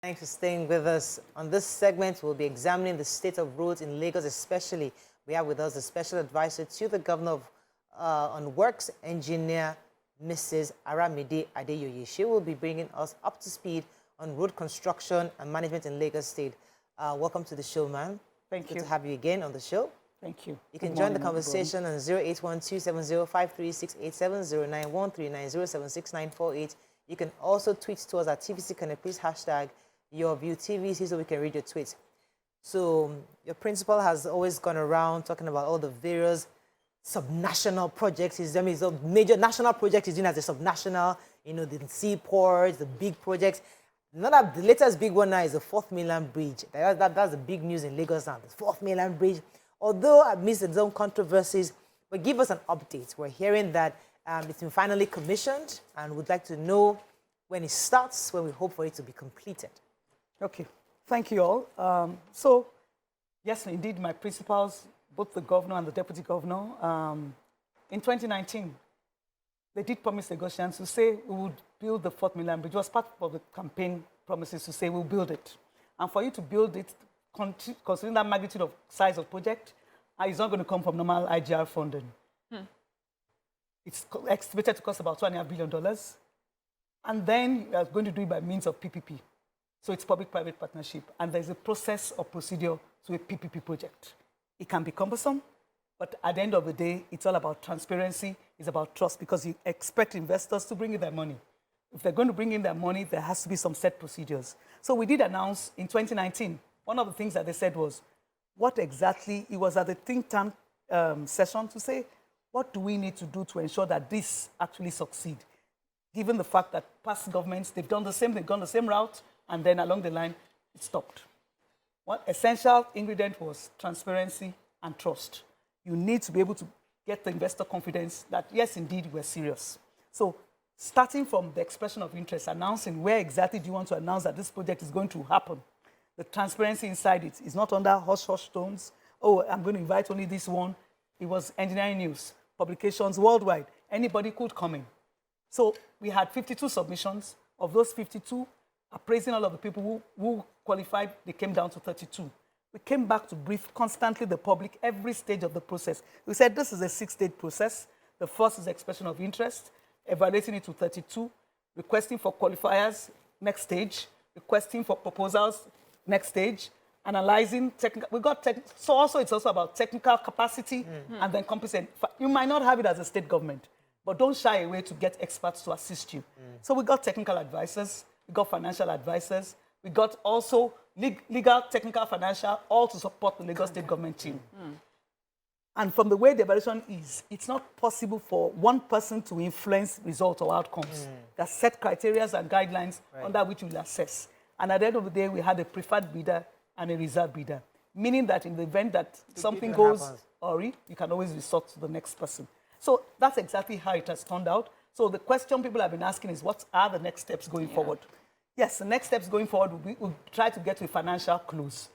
Thanks for staying with us. On this segment, we'll be examining the state of roads in Lagos especially. We have with us the Special Advisor to the Governor on Works, Engineer Mrs. Aramide Adeyoye. She will be bringing us up to speed on road construction and management in Lagos State. Welcome to the show, ma'am. Thank you. Good to have you again on the show. Thank you. You can join the conversation on 08127053687, 09139076948. You can also tweet to us at TVC Connect. Please hashtag your view TVC so we can read your tweets. So your principal has always gone around talking about all the various subnational projects. I mean, a major national project is doing as a subnational, you know, the seaports, the big projects. The latest big one now is the 4th Mainland Bridge. That's the big news in Lagos now, the 4th Mainland Bridge. Although amidst its own controversies, but give us an update. We're hearing that it's been finally commissioned and would like to know when it starts, when we hope for it to be completed. Okay, thank you all. So, yes, indeed, my principals, both the governor and the deputy governor, in 2019, they did promise Lagosians to say we would build the 4th Mainland Bridge. It was part of the campaign promises to say we'll build it. And for you to build it, considering that magnitude of size of project, it's not going to come from normal IGR funding. It's estimated to cost about $2.5 billion. And then you are going to do it by means of PPP. So it's public-private partnership. And there's a process or procedure to a PPP project. It can be cumbersome, but at the end of the day, it's all about transparency. It's about trust, because you expect investors to bring in their money. If they're going to bring in their money, there has to be some set procedures. So we did announce in 2019, one of the things that they said was, what exactly, it was at the think tank session to say, what do we need to do to ensure that this actually succeeds? Given the fact that past governments, they've gone the same route, and then along the line, it stopped. One essential ingredient was transparency and trust. You need to be able to get the investor confidence that, yes, indeed, we're serious. So starting from the expression of interest, announcing where exactly do you want to announce that this project is going to happen. The transparency inside it is not under hush-hush tones. Oh, I'm going to invite only this one. It was engineering news, publications worldwide. Anybody could come in. So we had 52 submissions. Of those 52, appraising all of the people who qualified, they came down to 32. We came back to brief constantly the public every stage of the process. We said this is a 6-stage process. The first is expression of interest, evaluating it to 32, requesting for qualifiers, next stage, requesting for proposals, next stage, analyzing technical. So also it's also about technical capacity and then competency. You might not have it as a state government, but don't shy away to get experts to assist you. So we got technical advisors, we got financial advisors, we got also legal, technical, financial, all to support the Lagos State government team. And from the way the evaluation is, it's not possible for one person to influence results or outcomes. There are set criteria and guidelines under which we'll assess. And at the end of the day, we had a preferred bidder and a reserve bidder, meaning that in the event that something goes awry, you can always resort to the next person. So that's exactly how it has turned out. So the question people have been asking is, what are the next steps going forward? Yes, the next steps going forward, we'll try to get to a financial close.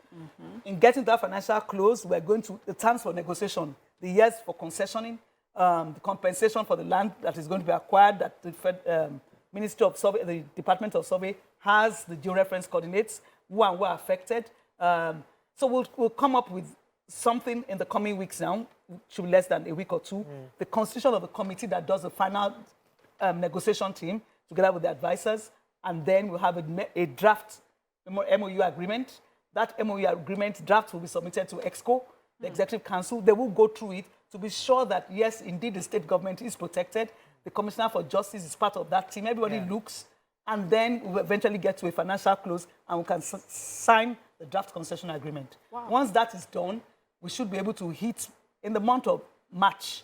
In getting to that financial close, we're going to, the terms for negotiation, the years for concessioning, the compensation for the land that is going to be acquired, that the Ministry of Survey, the Department of Survey has the georeference coordinates, who are affected. So we'll come up with something in the coming weeks now, should be less than a week or two. The constitution of the committee that does the final negotiation team, together with the advisors, and then we'll have a draft MOU agreement. That MOU agreement draft will be submitted to EXCO, the Executive Council. They will go through it to be sure that, yes, indeed, the state government is protected. The Commissioner for Justice is part of that team. Everybody looks, and then we'll eventually get to a financial close, and we can sign the draft concession agreement. Once that is done, we should be able to hit, in the month of March,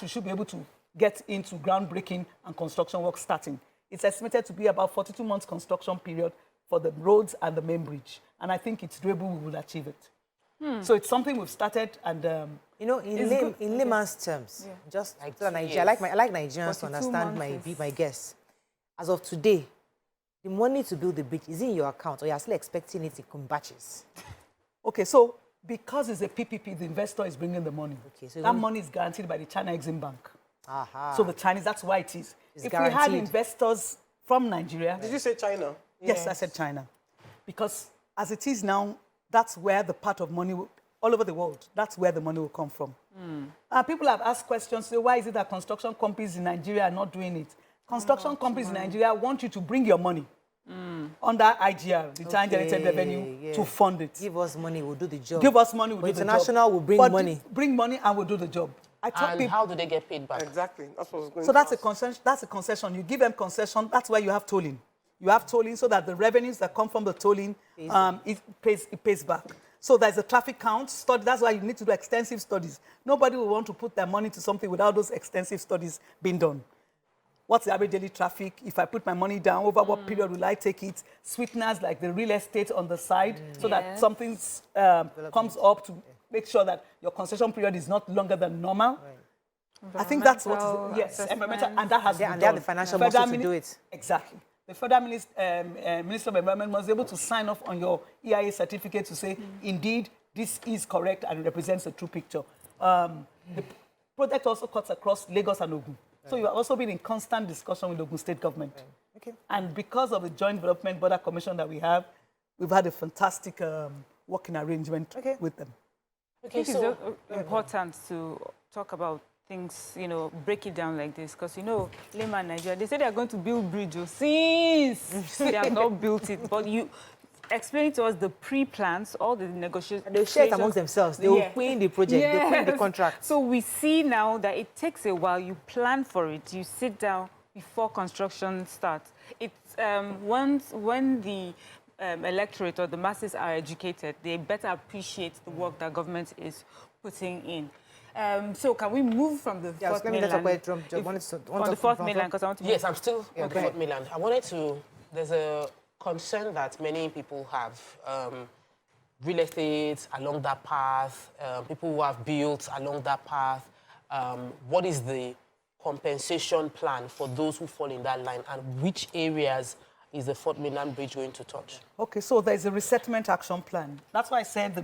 we should be able to get into groundbreaking and construction work starting. It's estimated to be about 42 months construction period for the roads and the main bridge. And I think it's doable, we will achieve it. So it's something we've started, and you know, in layman's terms, just like Nigeria, I like Nigerians to understand my guess. As of today, the money to build the bridge is in your account, or you're still expecting it in batches? Okay, so because it's a PPP, the investor is bringing the money. Okay, so that money is guaranteed by the China Exim Bank. So the Chinese, that's why it is. If we had investors from Nigeria... Did you say China? Yes, I said China. Because as it is now, that's where the part of money, all over the world, that's where the money will come from. People have asked questions, say, why is it that construction companies in Nigeria are not doing it? Construction companies in Nigeria want you to bring your money under IGR, Return Generated Revenue, to fund it. Give us money, we'll do the job. Give us money, we'll do the job. International will bring money. Bring money and we'll do the job. And how do they get paid back? Exactly. That's what I was going So to that's a ask. concession. That's a concession. You give them concession. That's why you have tolling. You have tolling so that the revenues that come from the tolling it pays back. So there's a traffic count study. That's why you need to do extensive studies. Nobody will want to put their money to something without those extensive studies being done. What's the average daily traffic? If I put my money down, over what period will I take it? Sweeteners like the real estate on the side, so that something comes up to make sure that your concession period is not longer than normal. Right. I think that's what is, yes, environmental, and that has been And done. they have the financial muscle to do it. Exactly. The Federal Minister of Environment was able to sign off on your EIA certificate to say, indeed, this is correct and represents a true picture. The project also cuts across Lagos and Ogun. So you have also been in constant discussion with the Ogun State government. Okay. And because of the Joint Development Border Commission that we have, we've had a fantastic working arrangement with them. Okay, I think it's important to talk about things, break it down like this. Because, layman Nigeria, they say they are going to build bridges since they have not built it. But you explain to us the pre-plans, all the negotiations. They'll share it amongst themselves. They will win the project. They will win the contract. So we see now that it takes a while. You plan for it. You sit down before construction starts. It's when the electorate or the masses are educated, they better appreciate the work that government is putting in. So can we move from the fourth mainland? On the fourth mainland, because I want to. Yes, I'm still on the fourth mainland. I wanted to. There's a concern that many people have. Real estate along that path. People who have built along that path. What is the compensation plan for those who fall in that line, and which areas is the Fourth Mainland Bridge going to touch? Okay, so there's a resettlement action plan. That's why I said the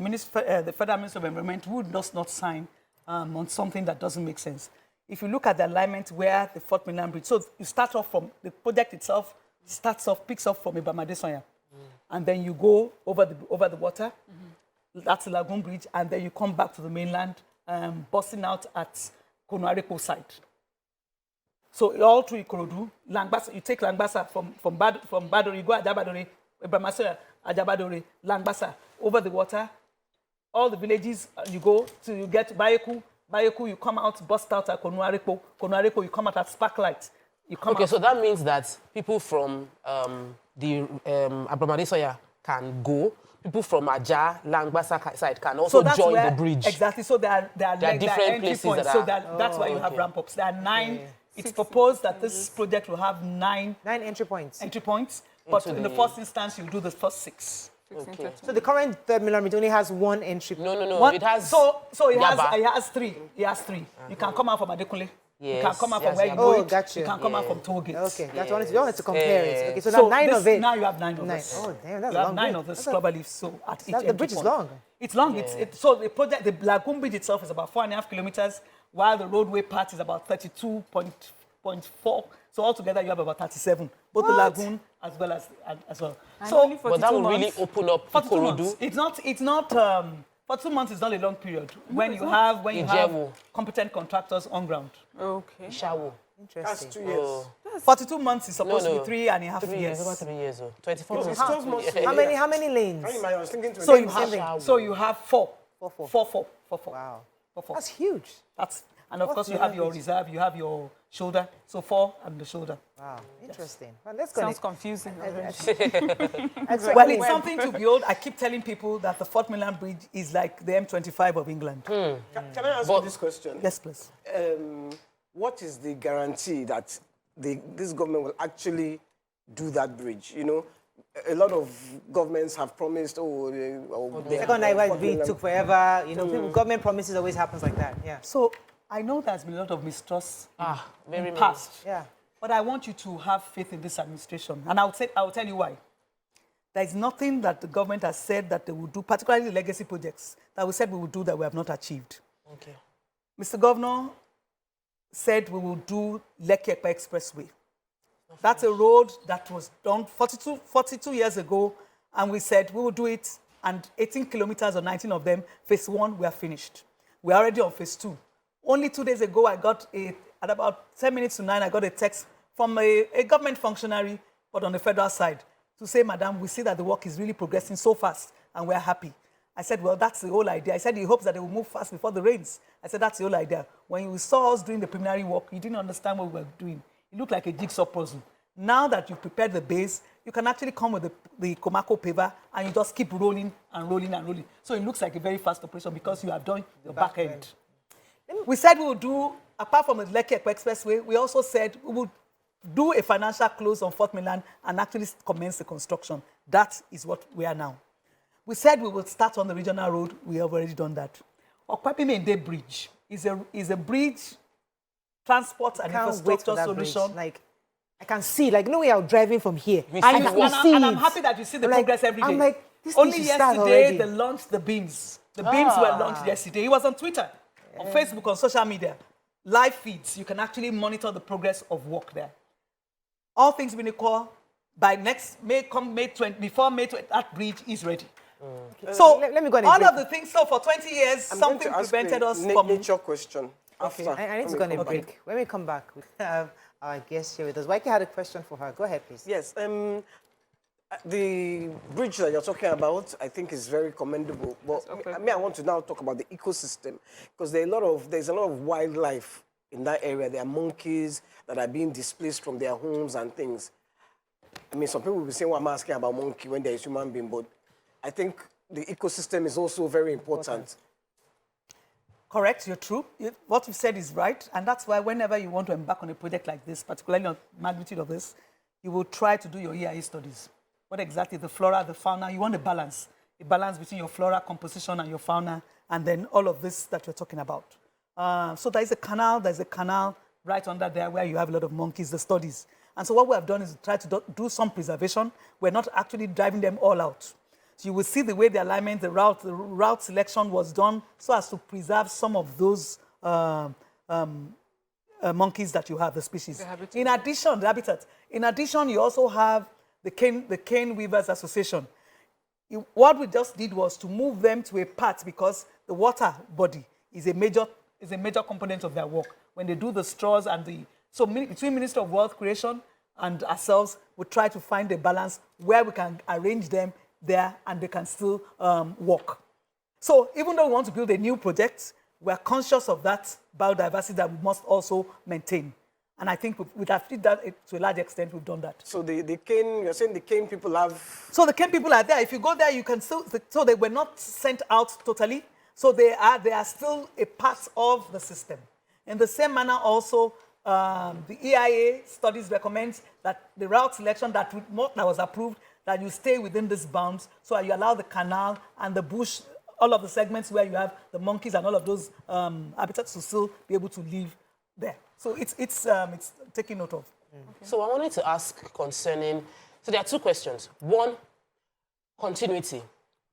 Federal Minister of Environment would not sign on something that doesn't make sense. If you look at the alignment where the Fourth Mainland Bridge, so you start off from, the project itself picks up from Aramide Adeyoye, and then you go over the water, that's the Lagoon Bridge, and then you come back to the mainland, busting out at Konuarepo side. So all through Ikorodu, Langbasa, you take Langbasa from Badore, you go Ajabadore, Ibrahimasera, Ajabadore, Langbasa, over the water, all the villages you go till you get Bayeku. Bayeku, you come out, bust out at Konuarepo. Konuarepo, you come out at Sparklight. Okay, so that means that people from the Aramide Adeyoye can go. People from Aja, Langbasa side can also join the bridge. Exactly. So there are different places points. that So that's why you have ramp-ups. There are 9. It's proposed that this project will have 9 entry points. But in the first instance, you do the first 6. Okay. So the current Third Mainland Bridge only has 1 entry. No. It has. So it has 3. It has 3. You can come out from Adekunle. Yes, you can come out from where you Oh, go. gotcha. You can come out from toll gates. Okay, that's what I wanted to compare it. Okay, so now 9 of it. Now you have 9 of this. Oh, damn, that's you a have long 9 bridge. of this rubber leaves. So at each The bridge is long. It's long. So the project, the Lagoon Bridge itself is about 4.5 kilometers, while the roadway part is about 32.4. So altogether you have about 37. Both the lagoon as well. So, but that will really open up Ikorodu. It's not. For 2 months, it's not a long period. When you have competent contractors on ground. Okay. Shawo. Interesting. That's 2 years. 42 months is supposed to be 3.5 3 years. years. About 3 years. 24 months. It's 12 months. How many lanes? I was thinking So you have 4. 4. Wow. 4. That's huge. And of course you have your reserve, you have your shoulder. So 4 and the shoulder. Wow, interesting. Well, let's go. Sounds confusing. Well, it's something to behold. I keep telling people that the Fourth Mainland Bridge is like the M25 of England. Can I ask you this question? Yes, please. What is the guarantee that this government will actually do that bridge? You know, a lot of governments have promised, Second Night Bridge took forever. You know, government promises always happens like that. Yeah. So I know there's been a lot of mistrust very in the past. Yeah. But I want you to have faith in this administration. And I'll tell you why. There is nothing that the government has said that they will do, particularly legacy projects, that we said we will do that we have not achieved. Okay. Mr. Governor said we will do Lekki-Epe Expressway. That's a road that was done 42 years ago, And we said we will do it, and 18 kilometers or 19 of them, phase 1, we are finished. We're already on phase 2. Only 2 days ago, at about 10 minutes to 9, I got a text from a government functionary, but on the federal side, to say, Madam, we see that the work is really progressing so fast, and we're happy. I said, well, that's the whole idea. I said, he hopes that they will move fast before the rains. I said, that's the whole idea. When you saw us doing the preliminary work, you didn't understand what we were doing. It looked like a jigsaw puzzle. Now that you've prepared the base, you can actually come with the Komako paver, and you just keep rolling and rolling and rolling. So it looks like a very fast operation because you have done the back end. We said we would do, apart from the Lekki-Ekpe Expressway, we also said we would do a financial close on Fort Mainland and actually commence the construction. That is what we are now. We said we would start on the regional road. We have already done that. Okwapi-Mende Bridge is a bridge transport and infrastructure solution. Bridge. Like, I can see, like, we are driving from here. And I'm happy that you see the progress every day. I'm like, this only yesterday, they launched the beams. The beams were launched yesterday. It was on Twitter, on Facebook, on social media. Live feeds. You can actually monitor the progress of work there. All things being equal, by next May, before May 20, that bridge is ready. So let me go on all of the things, so for 20 years, something prevented us from... nature question. Okay, I need to go on a break. When we come back, we have our guest here with us. Waike had a question for her. Go ahead, please. Yes, the bridge that you're talking about, I think, is very commendable. But I want to now talk about the ecosystem, because there's a lot of wildlife in that area. There are monkeys that are being displaced from their homes and things. I mean, some people will be saying, well, I'm asking about monkey when there is human being, but I think the ecosystem is also very important. Correct, you're true. What you said is right, and that's why whenever you want to embark on a project like this, particularly on the magnitude of this, you will try to do your EIA studies. What exactly the flora, the fauna, you want a balance between your flora composition and your fauna, and then all of this that you're talking about. So there's a canal right under there where you have a lot of monkeys, the studies. And so what we have done is try to do some preservation. We're not actually driving them all out. So you will see the way the alignment, the route selection was done so as to preserve some of those monkeys that you have, the species. In addition, the habitat. In addition, you also have the Cane Weavers Association. What we just did was to move them to a part because the water body is a major component of their work. When they do the straws and so between Minister of Wealth Creation and ourselves, we try to find a balance where we can arrange them there and they can still work. So even though we want to build a new project, we are conscious of that biodiversity that we must also maintain. And I think with that, to a large extent, we've done that. So the cane, you're saying the cane people have... So the cane people are there. If you go there, you can still... So they were not sent out totally. So they are still a part of the system. In the same manner also, the EIA studies recommends that the route selection that was approved, that you stay within these bounds, so you allow the canal and the bush, all of the segments where you have the monkeys and all of those habitats to still be able to live there. So it's taking note of. Okay. So I wanted to ask concerning, so there are two questions. One, continuity.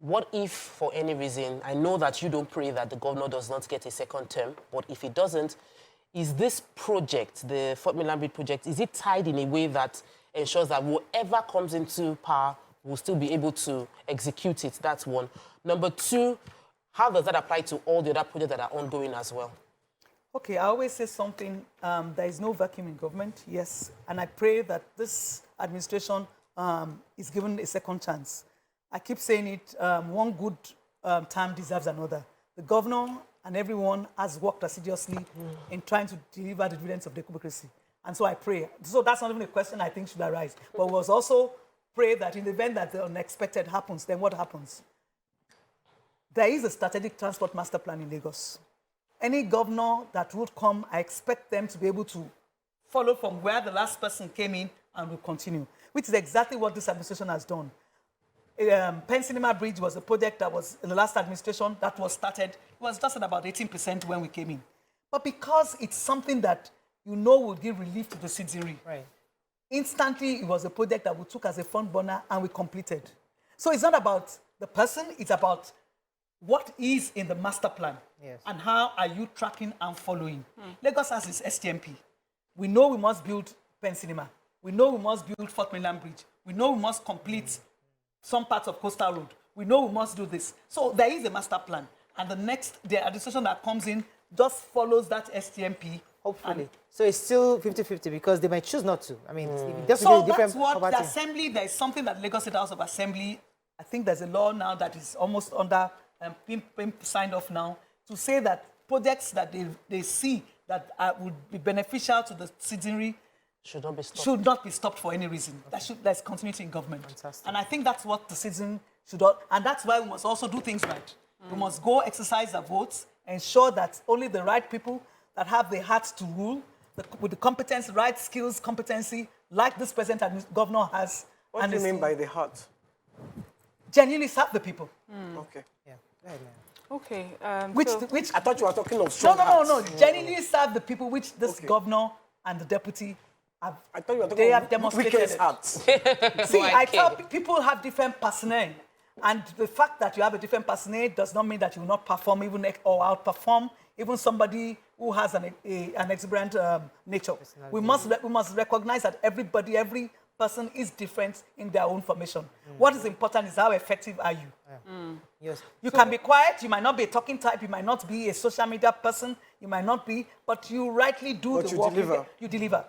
What if, for any reason, I know that you don't pray that the governor does not get a second term, but if he doesn't, is this project, the Fort Mainland Bridge project, is it tied in a way that ensures that whoever comes into power will still be able to execute it? That's one. Number two, how does that apply to all the other projects that are ongoing as well? Okay, I always say something, there is no vacuum in government, yes. And I pray that this administration is given a second chance. I keep saying it, one good time deserves another. The governor and everyone has worked assiduously in trying to deliver the dividends of democracy. And so I pray. So that's not even a question I think should arise. But we must also pray that in the event that the unexpected happens, then what happens? There is a strategic transport master plan in Lagos. Any governor that would come, I expect them to be able to follow from where the last person came in and will continue, which is exactly what this administration has done. Penn Cinema Bridge was a project that was in the last administration that was started. It was just at about 18% when we came in. But because it's something that you know will give relief to the citizenry, right, instantly it was a project that we took as a front burner and we completed. So it's not about the person, it's about what is in the master plan, yes, and how are you tracking and following. Lagos has its STMP. We know we must build Penn Cinema. We know we must build Fort Mainland Bridge. We know we must complete some parts of Coastal Road. We know we must do this. So there is a master plan. And the administration that comes in just follows that STMP. Hopefully. So it's still 50-50 because they might choose not to. I mean, so that's what the Assembly, there is something that Lagos State House of Assembly, I think there's a law now that is almost under, signed off now, to say that projects that they see that would be beneficial to the citizenry should not be stopped for any reason. There's continuity in government. Fantastic. And I think that's what the citizen should, and that's why we must also do things right. We must go exercise our votes, ensure that only the right people that have the heart to rule, with the competence, right skills, competency, like this present governor has. What do you mean by the heart? Genuinely serve the people. Okay. Yeah. Right, yeah. Okay. Which I thought you were talking of strong no. Genuinely serve the people, which this governor and the deputy have. I thought you were talking they of have demonstrated. Wike's hearts. See, I tell people have different personnel. And the fact that you have a different personnel does not mean that you will not perform even or outperform even somebody who has an exuberant nature. We must recognize that every person is different in their own formation. What is important is how effective are you? Yes. You can be quiet, you might not be a talking type, you might not be a social media person, you might not be, but you rightly do the work. You deliver.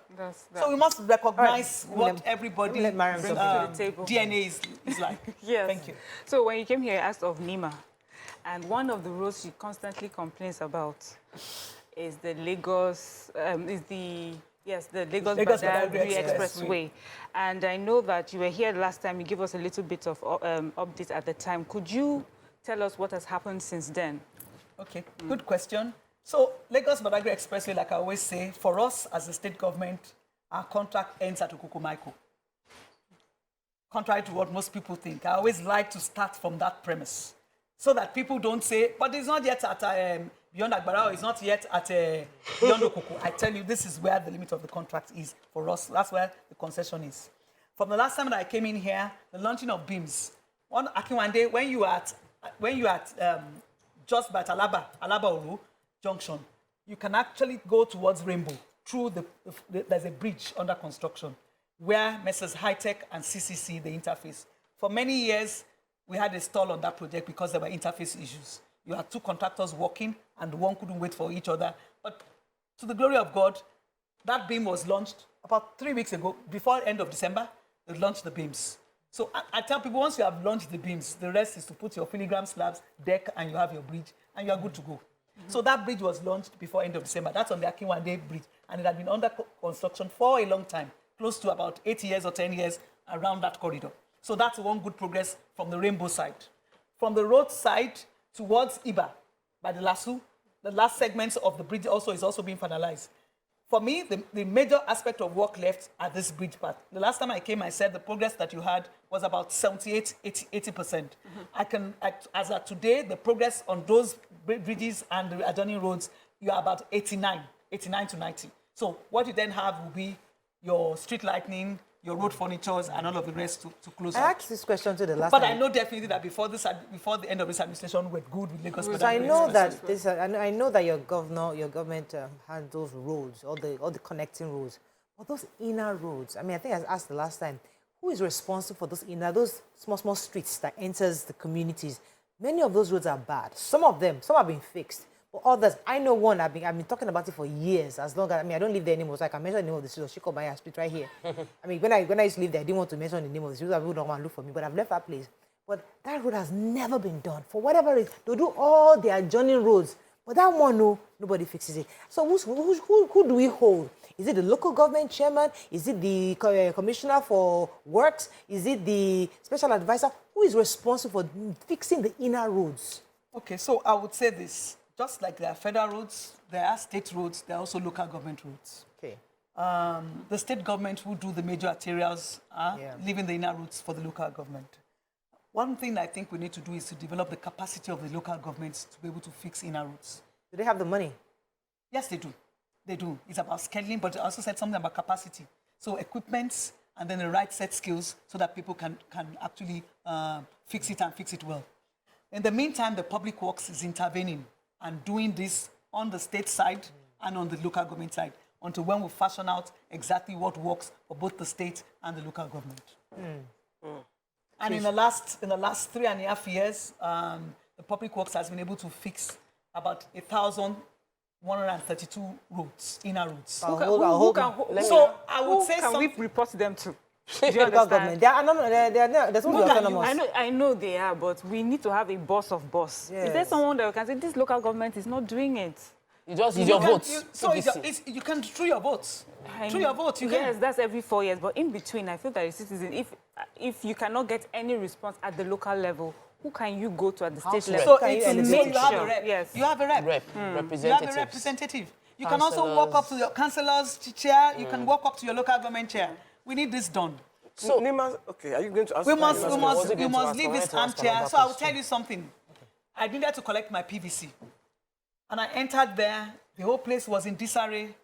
So we must recognize what everybody brings to the table. DNA is like. Yes. Thank you. So when you came here, you asked of Nima, and one of the roads she constantly complains about is the Lagos, the Lagos-Badagry Expressway. And I know that you were here last time. You gave us a little bit of update at the time. Could you tell us what has happened since then? Okay, good question. So Lagos-Badagry Expressway, like I always say, for us as the state government, our contract ends at Okukumaiko. Contrary to what most people think, I always like to start from that premise so that people don't say, but it's not yet at beyond Agbara, it's not yet at beyond Okuku. I tell you, this is where the limit of the contract is for us. That's where the concession is. From the last time that I came in here, the launching of beams. One Akinwande, when you are at just by Alaba-Olu Junction, you can actually go towards Rainbow through there's a bridge under construction where Messrs. High-Tech and CCC, the interface. For many years, we had a stall on that project because there were interface issues. You had two contractors working and one couldn't wait for each other. But to the glory of God, that beam was launched about 3 weeks ago. Before the end of December, they launched the beams. So I tell people, once you have launched the beams, the rest is to put your filigree slabs, deck, and you have your bridge, and you are good to go. So that bridge was launched before end of December. That's on the Akinwande Bridge, and it had been under construction for a long time, close to about 8 years or 10 years around that corridor. So that's one good progress from the Rainbow side. From the road side towards Iba, by the Lasso, the last segments of the bridge is also being finalized. For me, the major aspect of work left at this bridge part. The last time I came, I said the progress that you had was about 78, 80%. As of today, the progress on those bridges and the adjoining roads, you are about 89 to 90. So what you then have will be your street lighting, your road furnitures, and all of the rest to close out. I asked this question to the last But time. I know definitely that before the end of this administration, we're good with Lagos. So I know that your government handles roads, all the connecting roads, but those inner roads. I mean, I think I asked the last time, who is responsible for those small streets that enters the communities? Many of those roads are bad. Some have been fixed, but others, I know one. I've been talking about it for years. As long as I don't live there anymore, so I can mention the name of the street. Shikobaya Street right here. I mean, when I used to live there, I didn't want to mention the name of the street. People don't want to look for me, but I've left that place. But that road has never been done. For whatever reason, they do all the adjoining roads. But that one, no, nobody fixes it. So who do we hold? Is it the local government chairman? Is it the commissioner for works? Is it the special advisor? Who is responsible for fixing the inner roads? Okay, so I would say this. Just like there are federal roads, there are state roads, there are also local government roads. Okay. The state government who do the major arterials are leaving the inner roads for the local government. One thing I think we need to do is to develop the capacity of the local governments to be able to fix inner roads. Do they have the money? Yes, they do. They do. It's about scaling, but I also said something about capacity. So equipment and then the right set skills so that people can actually fix it and fix it well. In the meantime, the public works is intervening and doing this on the state side and on the local government side until when we fashion out exactly what works for both the state and the local government. And in the last 3.5 years, the public works has been able to fix about 1,132 roads, inner roads. So I would say can we report them to? Do you Local understand? government. They're supposed to be autonomous. I know they are, but we need to have a boss of boss. Yes. Is there someone that can say this local government is not doing it? You just use your votes. You can through your votes. Through your votes, you can. Yes, that's every 4 years. But in between, I feel that a citizen, if you cannot get any response at the local level, who can you go to at the state level? So it's make you have sure. a rep. Yes. You have a rep. Representatives. You have a representative. You can also walk up to your councillor's chair. You can walk up to your local government chair. We need this done. So, Nima, okay, are you going to ask? We must leave this armchair. So I will tell you something. I needed to collect my PVC. And I entered there. The whole place was in disarray.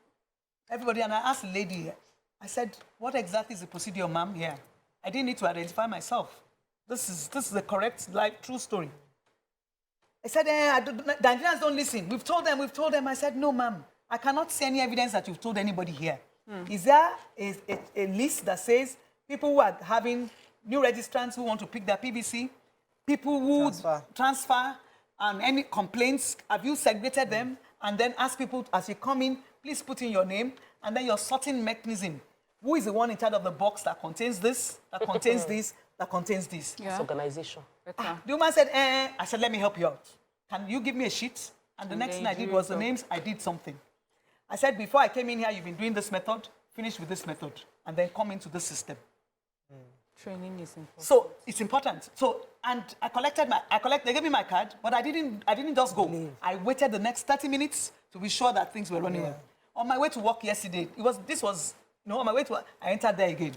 Everybody, and I asked the lady, I said, what exactly is the procedure, ma'am, here? I didn't need to identify myself. This is the correct, true story. I said, the Nigerians don't listen. We've told them. I said, no, ma'am. I cannot see any evidence that you've told anybody here. Is there a list that says people who are having new registrants who want to pick their PVC, people who transfer and any complaints, have you segregated them? And then ask people, as you come in, please put in your name, and then your sorting mechanism. Who is the one in charge of the box that contains this, that contains this, that contains this? Yeah. It's organization. The woman said, I said, let me help you out. Can you give me a sheet? And the next thing I did was the names, I did something. I said, before I came in here, you've been doing this method, finish with this method, and then come into the system. Training is important. So it's important. So, and they gave me my card, but I didn't just go. I waited the next 30 minutes to be sure that things were running well. On my way to work yesterday, on my way to work, I entered there again.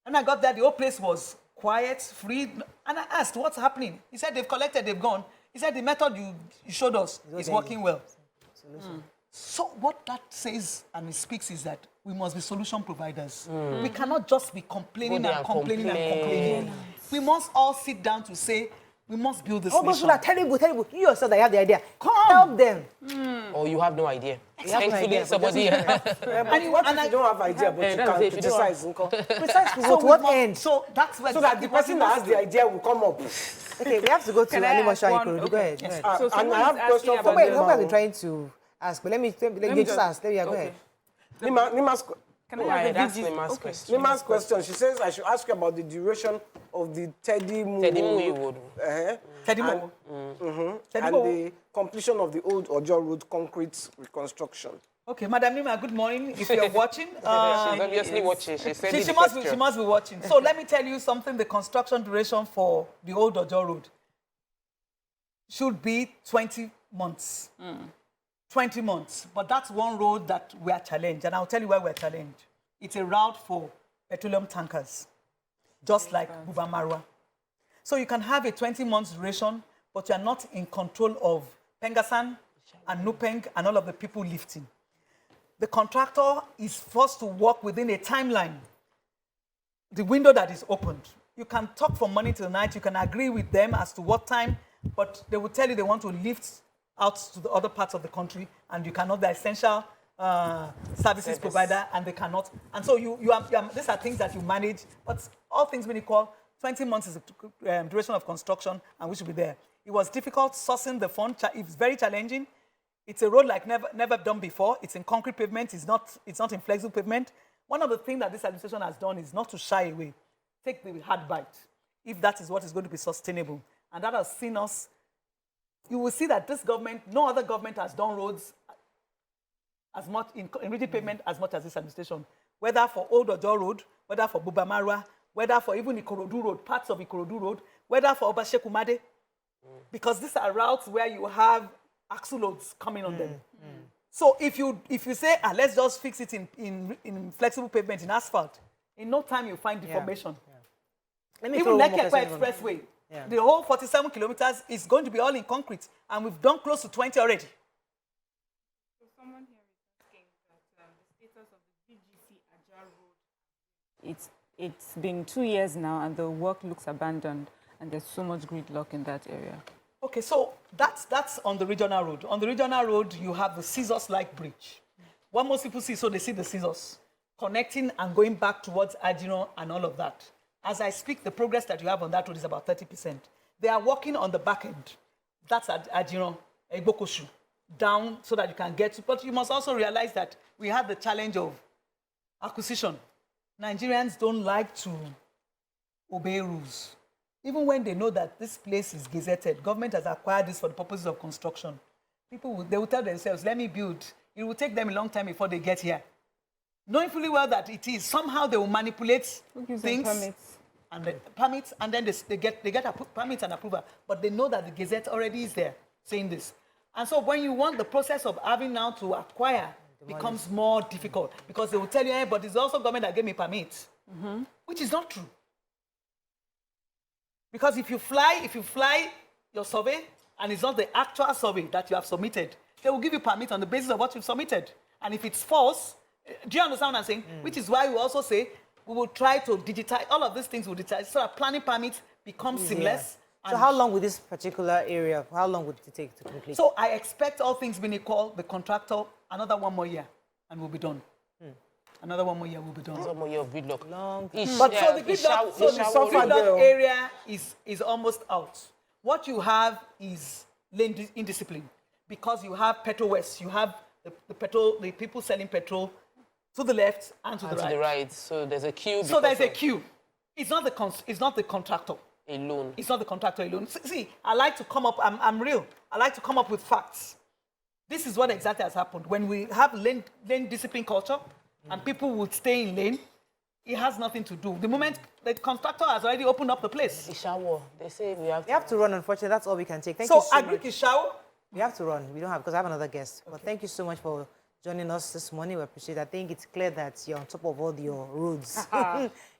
And I got there, the whole place was quiet, free. And I asked, what's happening? He said, they've collected, they've gone. He said, the method you showed us is working well. So what that says and it speaks is that we must be solution providers. We cannot just be complaining and complaining. We must all sit down to say, we must build this nation. Those are terrible. You yourself, that have the idea. Help them. Or you have no idea. Thankfully, somebody and what if you don't have idea, but you can criticize? Precisely. To what end? So that's where so that the person that has the idea will come up. Okay, we have to go to Animosha. Go ahead. Yes. Go ahead. And I have a question for Wait, I've been trying to ask, but let me just ask. Go ahead. Nima's question. Nima's question. She says I should ask you about the duration of the Teddy Road. And the completion of the old Ojo Road concrete reconstruction. Okay, Madam Nima, good morning. If you're watching, she's obviously watching. She must be watching. So let me tell you something. The construction duration for the old Ojo Road should be 20 months. 20 months. But that's one road that we are challenged. And I'll tell you why we're challenged. It's a route for petroleum tankers, just like Buba Marwa. So you can have a 20 months duration, but you're not in control of Pengasan and Nupeng and all of the people lifting. The contractor is forced to work within a timeline, the window that is opened. You can talk from morning till night. You can agree with them as to what time, but they will tell you they want to lift out to the other parts of the country, and you cannot, the essential services provider, and they cannot. And so these are things that you manage, but all things being equal, 20 months is the duration of construction, and we should be there. It was difficult sourcing the fund. It's very challenging. It's a road like never done before. It's in concrete pavement. It's not in flexible pavement. One of the things that this administration has done is not to shy away. Take the hard bite, if that is what is going to be sustainable. And that has seen us. You will see that this government, no other government has done roads as much in rigid pavement as much as this administration. Whether for Old Ojo Road, whether for Buba Marwa, whether for even Ikorodu Road, parts of Ikorodu Road, whether for Obashekumade, because these are routes where you have axle loads coming on them. So if you say, let's just fix it in flexible pavement, in asphalt, in no time you'll find deformation. Even Lekekwa Expressway, the whole 47 kilometers is going to be all in concrete, and we've done close to 20 already. So someone here is asking that the status of the VGC Ajar Road. It's been 2 years now, and the work looks abandoned, and there's so much gridlock in that area. Okay, so that's on the regional road. On the regional road, you have the scissors-like bridge. What most people see, so they see the scissors connecting and going back towards Adino and all of that. As I speak, the progress that you have on that road is about 30%. They are working on the back end. That's at Igbokoshu, down so that you can get to. But you must also realize that we have the challenge of acquisition. Nigerians don't like to obey rules. Even when they know that this place is gazetted, government has acquired this for the purposes of construction. They will tell themselves, let me build. It will take them a long time before they get here. Knowing fully well that it is, somehow they will manipulate things. Permits, and then they get permits and approval. But they know that the Gazette already is there saying this. And so when you want the process of having now to acquire becomes more difficult because they will tell you, hey, but it's also government that gave me permits, which is not true. Because if you fly your survey and it's not the actual survey that you have submitted, they will give you permit on the basis of what you've submitted. And if it's false, do you understand what I'm saying? Which is why we also say we will try to digitize, all of these things will digitize, so that planning permits become seamless. So how long would this particular area, how long would it take to complete? So I expect all things being equal, the contractor, another 1 more year, and we'll be done. Another 1 more year, we'll be done. 1 more year of gridlock. But so the gridlock area is almost out. What you have is lane indiscipline. Because you have Petro West, you have the people selling petrol to the left and to the right. So there's a queue. So there's a queue. It's not the contractor alone. It's not the contractor alone. See, I like to come up. I'm real. I like to come up with facts. This is what exactly has happened. When we have lane discipline culture, and people would stay in lane, it has nothing to do. The moment the contractor has already opened up the place. Ishawo, they say we have. We have to run. Unfortunately, that's all we can take. Thank you so much. So agri Ishawo. We have to run. We don't have, because I have another guest. Okay. But thank you so much for joining us this morning. We appreciate it. I think it's clear that you're on top of all your roads.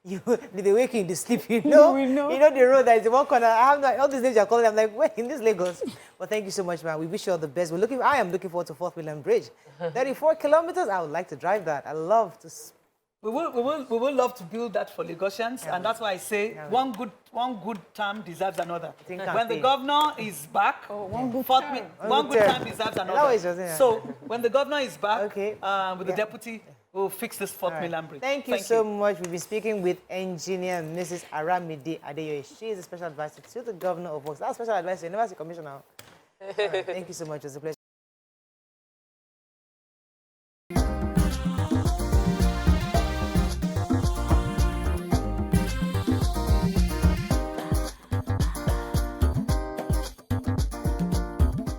They wake you in the sleep, you know? We know. You know the road that is the one corner. I have all these names you're calling. I'm like, where in this Lagos? But thank you so much, man. We wish you all the best. I am looking forward to 4th Mainland Bridge. 34 kilometers. I would like to drive that. I love to. We will love to build that for Lagosians, and that's why I say one good term deserves another. When the governor is back, one good term deserves another. So when the governor is back with the deputy, we'll fix this 4th Mainland Bridge. Thank you so much. We've been speaking with Engineer Mrs. Aramide Adeyoye. She is a special advisor to the governor of Works. That's special advisor. You never see commissioner. Right, thank you so much. It was a pleasure.